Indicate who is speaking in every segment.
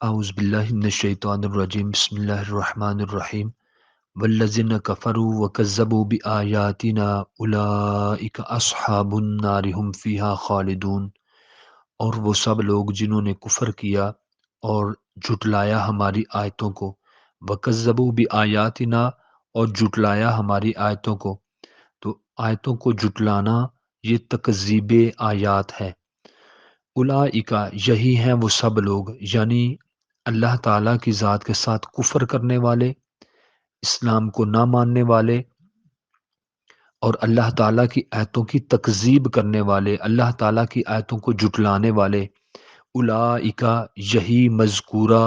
Speaker 1: اعوذ باللہ من الشیطان الرجیم بسم اللہ الرحمن الرحیم والذین کفروا وکذبوا بآیاتنا اولئک اصحاب النار هم فیہا خالدون۔ اور وہ سب لوگ جنہوں نے کفر کیا اور جھٹلایا ہماری آیتوں کو، وکذبوا بآیاتنا اور جھٹلایا ہماری آیتوں کو، تو آیتوں کو جھٹلانا یہ تکذیب آیات ہے۔ اولئک یہی ہیں وہ سب لوگ، یعنی اللہ تعالیٰ کی ذات کے ساتھ کفر کرنے والے، اسلام کو نہ ماننے والے اور اللہ تعالیٰ کی آیتوں کی تکذیب کرنے والے، اللہ تعالیٰ کی آیتوں کو جھٹلانے والے۔ اولئک یہی مذکورہ،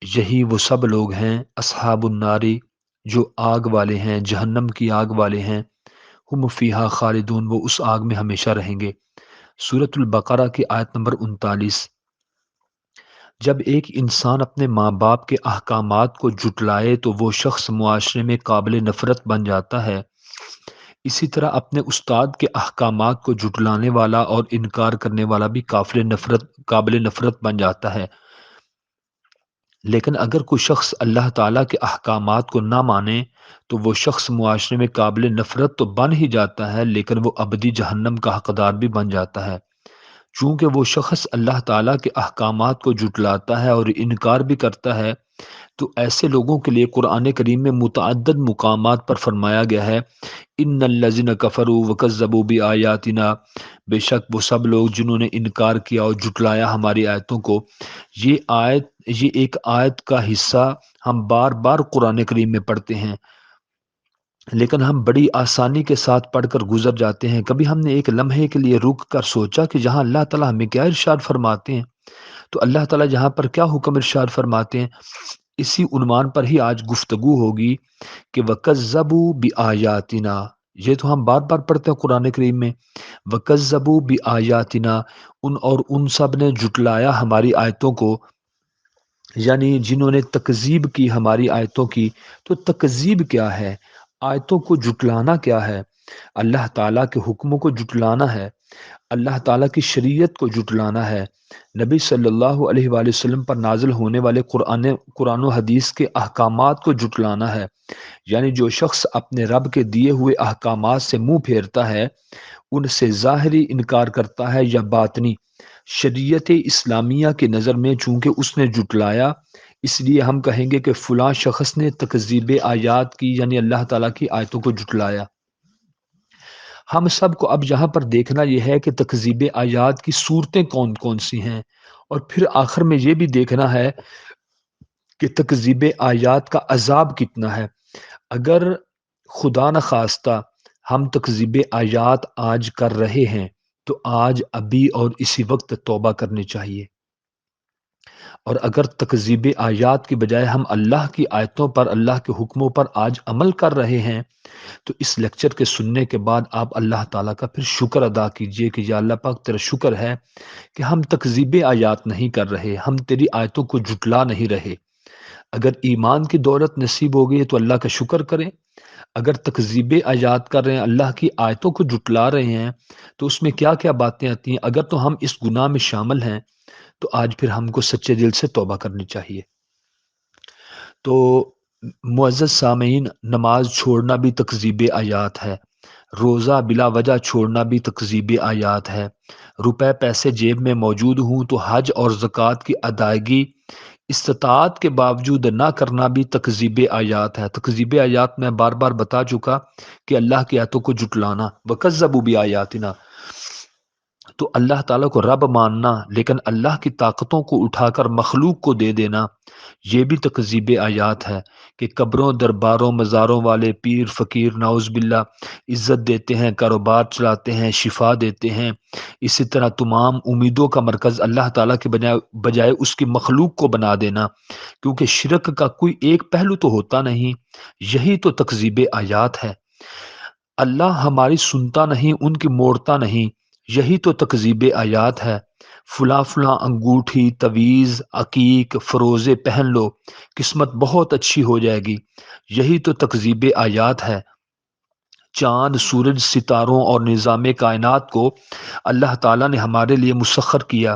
Speaker 1: یہی وہ سب لوگ ہیں، اصحاب الناری جو آگ والے ہیں، جہنم کی آگ والے ہیں، ہم فیہا خالدون وہ اس آگ میں ہمیشہ رہیں گے۔ سورۃ البقرہ کی آیت نمبر 39۔ جب ایک انسان اپنے ماں باپ کے احکامات کو جھٹلائے تو وہ شخص معاشرے میں قابل نفرت بن جاتا ہے۔ اسی طرح اپنے استاد کے احکامات کو جھٹلانے والا اور انکار کرنے والا بھی قابل نفرت بن جاتا ہے۔ لیکن اگر کوئی شخص اللہ تعالیٰ کے احکامات کو نہ مانے تو وہ شخص معاشرے میں قابل نفرت تو بن ہی جاتا ہے، لیکن وہ ابدی جہنم کا حقدار بھی بن جاتا ہے۔ چونکہ وہ شخص اللہ تعالیٰ کے احکامات کو جھٹلاتا ہے اور انکار بھی کرتا ہے، تو ایسے لوگوں کے لیے قرآن کریم میں متعدد مقامات پر فرمایا گیا ہے، ان الذین کفروا وکذبوا بآیاتنا، بے شک وہ سب لوگ جنہوں نے انکار کیا اور جھٹلایا ہماری آیتوں کو۔ یہ ایک آیت کا حصہ ہم بار بار قرآن کریم میں پڑھتے ہیں، لیکن ہم بڑی آسانی کے ساتھ پڑھ کر گزر جاتے ہیں۔ کبھی ہم نے ایک لمحے کے لیے رک کر سوچا کہ جہاں اللہ تعالیٰ ہمیں کیا ارشاد فرماتے ہیں، تو اللہ تعالیٰ جہاں پر کیا حکم ارشاد فرماتے ہیں، اسی عنوان پر ہی آج گفتگو ہوگی کہ وَكَذَّبُوا بِآيَاتِنَا۔ یہ تو ہم بار بار پڑھتے ہیں قرآن کریم میں، وَكَذَّبُوا بِآيَاتِنَا، ان سب نے جھٹلایا ہماری آیتوں کو، یعنی جنہوں نے تکذیب کی ہماری آیتوں کی۔ تو تکذیب کیا ہے؟ آیتوں کو جھٹلانا کیا ہے؟ اللہ تعالیٰ کے حکموں کو جھٹلانا ہے، اللہ تعالیٰ کی شریعت کو جھٹلانا ہے، نبی صلی اللہ علیہ وآلہ وسلم پر نازل ہونے والے قرآن و حدیث کے احکامات کو جھٹلانا ہے۔ یعنی جو شخص اپنے رب کے دیے ہوئے احکامات سے منہ پھیرتا ہے، ان سے ظاہری انکار کرتا ہے یا باطنی، شریعت اسلامیہ کی نظر میں چونکہ اس نے جھٹلایا، اس لیے ہم کہیں گے کہ فلاں شخص نے تکذیب آیات کی، یعنی اللہ تعالیٰ کی آیتوں کو جھٹلایا۔ ہم سب کو اب یہاں پر دیکھنا یہ ہے کہ تکذیب آیات کی صورتیں کون کون سی ہیں، اور پھر آخر میں یہ بھی دیکھنا ہے کہ تکذیب آیات کا عذاب کتنا ہے۔ اگر خدا نخواستہ ہم تکذیب آیات آج کر رہے ہیں تو آج ابھی اور اسی وقت توبہ کرنی چاہیے، اور اگر تکذیب آیات کی بجائے ہم اللہ کی آیتوں پر، اللہ کے حکموں پر آج عمل کر رہے ہیں، تو اس لیکچر کے سننے کے بعد آپ اللہ تعالیٰ کا پھر شکر ادا کیجئے کہ یا اللہ پاک تیرا شکر ہے کہ ہم تکذیب آیات نہیں کر رہے، ہم تیری آیتوں کو جھٹلا نہیں رہے۔ اگر ایمان کی دولت نصیب ہو گئی ہے تو اللہ کا شکر کریں، اگر تکذیب آیات کر رہے ہیں، اللہ کی آیتوں کو جھٹلا رہے ہیں، تو اس میں کیا کیا باتیں آتی ہیں۔ اگر تو ہم اس گناہ میں شامل ہیں تو آج پھر ہم کو سچے دل سے توبہ کرنی چاہیے۔ تو معزز سامعین، نماز چھوڑنا بھی تکذیب آیات ہے، روزہ بلا وجہ چھوڑنا بھی تکذیب آیات ہے، روپے پیسے جیب میں موجود ہوں تو حج اور زکوٰۃ کی ادائیگی استطاعت کے باوجود نہ کرنا بھی تکذیب آیات ہے۔ تکذیب آیات میں بار بار بتا چکا کہ اللہ کی آیتوں کو جھٹلانا، وَكَذَّبُوا بِآيَاتِنَا، تو اللہ تعالیٰ کو رب ماننا لیکن اللہ کی طاقتوں کو اٹھا کر مخلوق کو دے دینا، یہ بھی تکذیب آیات ہے کہ قبروں، درباروں، مزاروں والے پیر فقیر نعوذ باللہ عزت دیتے ہیں، کاروبار چلاتے ہیں، شفا دیتے ہیں، اسی طرح تمام امیدوں کا مرکز اللہ تعالیٰ کے بجائے اس کی مخلوق کو بنا دینا، کیونکہ شرک کا کوئی ایک پہلو تو ہوتا نہیں، یہی تو تکذیب آیات ہے۔ اللہ ہماری سنتا نہیں، ان کی موڑتا نہیں، یہی تو تکذیب آیات ہے۔ فلاں فلاں انگوٹھی، تویز، عقیق، فروزے پہن لو، قسمت بہت اچھی ہو جائے گی، یہی تو تکذیب آیات ہے۔ چاند، سورج، ستاروں اور نظام کائنات کو اللہ تعالیٰ نے ہمارے لیے مسخر کیا۔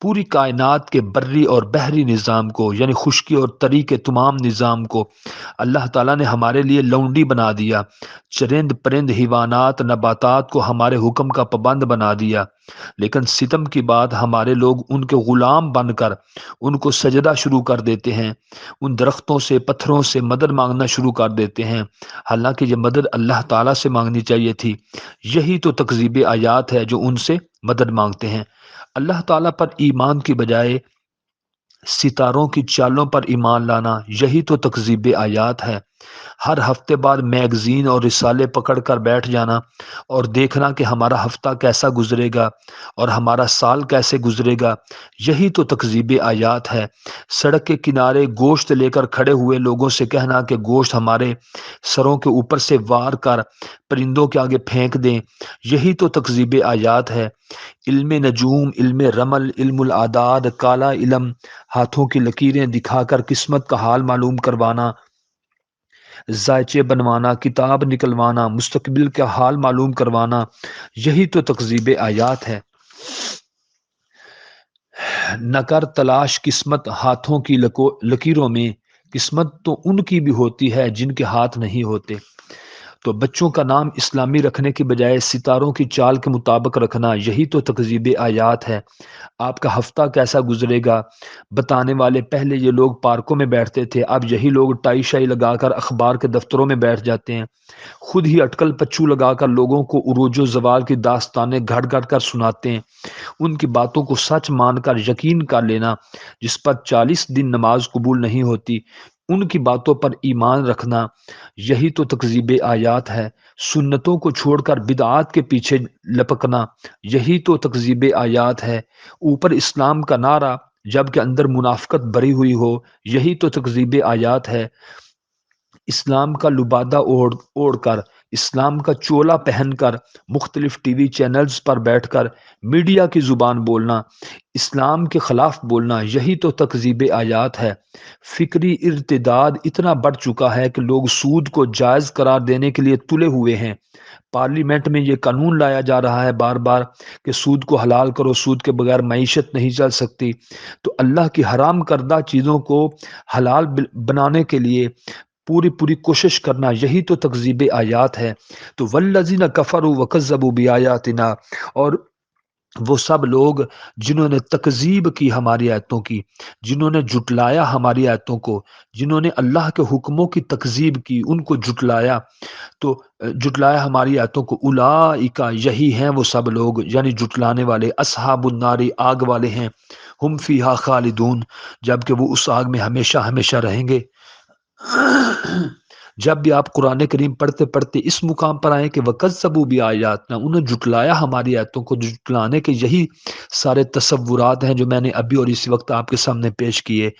Speaker 1: پوری کائنات کے بری اور بحری نظام کو، یعنی خشکی اور تری کے تمام نظام کو اللہ تعالیٰ نے ہمارے لیے لونڈی بنا دیا۔ چرند پرند، حیوانات، نباتات کو ہمارے حکم کا پابند بنا دیا، لیکن ستم کی بات ہمارے لوگ ان کے غلام بن کر ان کو سجدہ شروع کر دیتے ہیں، ان درختوں سے، پتھروں سے مدد مانگنا شروع کر دیتے ہیں، حالانکہ یہ مدد اللہ تعالیٰ سے مانگنی چاہیے تھی۔ یہی تو تکذیب آیات ہے جو ان سے مدد مانگتے ہیں۔ اللہ تعالیٰ پر ایمان کی بجائے ستاروں کی چالوں پر ایمان لانا، یہی تو تکذیب آیات ہے۔ ہر ہفتے بعد میگزین اور رسالے پکڑ کر بیٹھ جانا اور دیکھنا کہ ہمارا ہفتہ کیسا گزرے گا اور ہمارا سال کیسے گزرے گا، یہی تو تکذیب آیات ہے۔ سڑک کے کنارے گوشت لے کر کھڑے ہوئے لوگوں سے کہنا کہ گوشت ہمارے سروں کے اوپر سے وار کر پرندوں کے آگے پھینک دیں، یہی تو تکذیب آیات ہے۔ علم نجوم، علم رمل، علم العداد، کالا علم، ہاتھوں کی لکیریں دکھا کر قسمت کا حال معلوم کروانا، ذائچے بنوانا، کتاب نکلوانا، مستقبل کا حال معلوم کروانا، یہی تو تکذیب آیات ہے۔ نہ کر تلاش قسمت ہاتھوں کی لکیروں میں، قسمت تو ان کی بھی ہوتی ہے جن کے ہاتھ نہیں ہوتے۔ تو بچوں کا نام اسلامی رکھنے کی بجائے ستاروں کی چال کے مطابق رکھنا، یہی تو تکذیب آیات ہے۔ آپ کا ہفتہ کیسا گزرے گا بتانے والے پہلے یہ لوگ پارکوں میں بیٹھتے تھے، اب یہی لوگ ٹائی شائی لگا کر اخبار کے دفتروں میں بیٹھ جاتے ہیں، خود ہی اٹکل پچو لگا کر لوگوں کو عروج و زوال کی داستانیں گھڑ گھڑ کر سناتے ہیں۔ ان کی باتوں کو سچ مان کر یقین کر لینا، جس پر 40 دن نماز قبول نہیں ہوتی، ان کی باتوں پر ایمان رکھنا، یہی تو تکذیب آیات ہے۔ سنتوں کو چھوڑ کر بدعات کے پیچھے لپکنا، یہی تو تکذیب آیات ہے۔ اوپر اسلام کا نعرہ جبکہ اندر منافقت بری ہوئی ہو، یہی تو تکذیب آیات ہے۔ اسلام کا لبادہ اوڑھ کر، اسلام کا چولا پہن کر مختلف ٹی وی چینلز پر بیٹھ کر میڈیا کی زبان بولنا، اسلام کے خلاف بولنا، یہی تو تکذیب آیات ہے۔ فکری ارتداد اتنا بڑھ چکا ہے کہ لوگ سود کو جائز قرار دینے کے لیے تلے ہوئے ہیں۔ پارلیمنٹ میں یہ قانون لایا جا رہا ہے بار بار کہ سود کو حلال کرو، سود کے بغیر معیشت نہیں چل سکتی۔ تو اللہ کی حرام کردہ چیزوں کو حلال بنانے کے لیے پوری کوشش کرنا، یہی تو تکذیب آیات ہے۔ تو والذین کفروا وکذبوا بآیاتنا، اور وہ سب لوگ جنہوں نے تکذیب کی ہماری آیتوں کی، جنہوں نے جھٹلایا ہماری آیتوں کو، جنہوں نے اللہ کے حکموں کی تکذیب کی، ان کو جھٹلایا، تو جھٹلایا ہماری آیتوں کو، اولئک، یہی ہیں وہ سب لوگ، یعنی جھٹلانے والے، اصحاب النار، آگ والے ہیں، ہم فیہا خالدون، جبکہ وہ اس آگ میں ہمیشہ ہمیشہ رہیں گے۔ جب بھی آپ قرآن کریم پڑھتے پڑھتے اس مقام پر آئیں کہ وَكَذَّبُوا بِآيَاتِنَا، انہوں نے جھٹلایا ہماری آیتوں کو، جھٹلانے کے یہی سارے تصورات ہیں جو میں نے ابھی اور اسی وقت آپ کے سامنے پیش کیے۔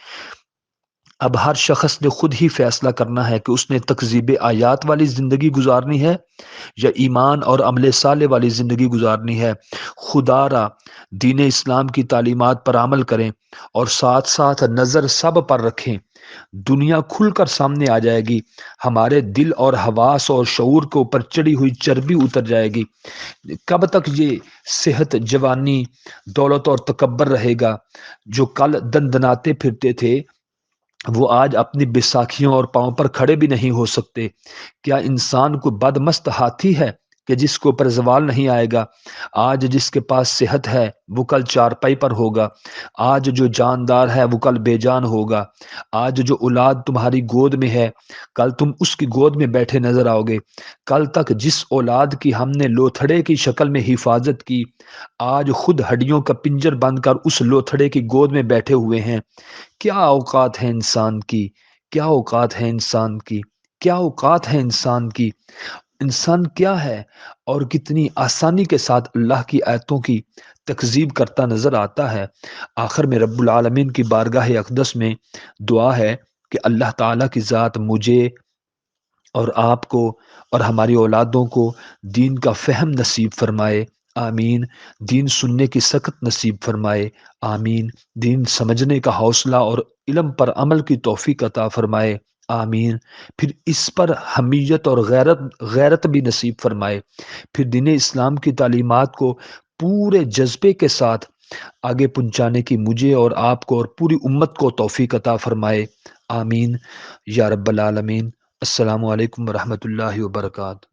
Speaker 1: اب ہر شخص نے خود ہی فیصلہ کرنا ہے کہ اس نے تکذیب آیات والی زندگی گزارنی ہے یا ایمان اور عمل صالح والی زندگی گزارنی ہے۔ خدا را دین اسلام کی تعلیمات پر عمل کریں اور ساتھ ساتھ نظر سب پر رکھیں، دنیا کھل کر سامنے آ جائے گی، ہمارے دل اور حواس اور شعور کے اوپر چڑھی ہوئی چربی اتر جائے گی۔ کب تک یہ صحت، جوانی، دولت اور تکبر رہے گا؟ جو کل دندناتے پھرتے تھے وہ آج اپنی بیساکھیوں اور پاؤں پر کھڑے بھی نہیں ہو سکتے۔ کیا انسان کو بدمست ہاتھی ہے کہ جس کو اوپر زوال نہیں آئے گا؟ آج جس کے پاس صحت ہے وہ کل چارپائی پر ہوگا، آج جو جاندار ہے وہ کل بے جان ہوگا، آج جو اولاد تمہاری گود میں ہے کل تم اس کی گود میں بیٹھے نظر آؤ گے، کل تک جس اولاد کی ہم نے لوتھڑے کی شکل میں حفاظت کی، آج خود ہڈیوں کا پنجر بند کر اس لوتھڑے کی گود میں بیٹھے ہوئے ہیں۔ کیا اوقات ہے انسان کی، کیا اوقات ہے انسان کی، کیا اوقات ہے انسان کی، انسان کیا ہے اور کتنی آسانی کے ساتھ اللہ کی آیتوں کی تکذیب کرتا نظر آتا ہے۔ آخر میں رب العالمین کی بارگاہ اقدس میں دعا ہے کہ اللہ تعالیٰ کی ذات مجھے اور آپ کو اور ہماری اولادوں کو دین کا فہم نصیب فرمائے، آمین۔ دین سننے کی سخت نصیب فرمائے، آمین۔ دین سمجھنے کا حوصلہ اور علم پر عمل کی توفیق عطا فرمائے، آمین۔ پھر اس پر حمیت اور غیرت بھی نصیب فرمائے۔ پھر دین اسلام کی تعلیمات کو پورے جذبے کے ساتھ آگے پہنچانے کی مجھے اور آپ کو اور پوری امت کو توفیق عطا فرمائے۔ آمین یا رب العالمین۔ السلام علیکم ورحمۃ اللہ وبرکاتہ۔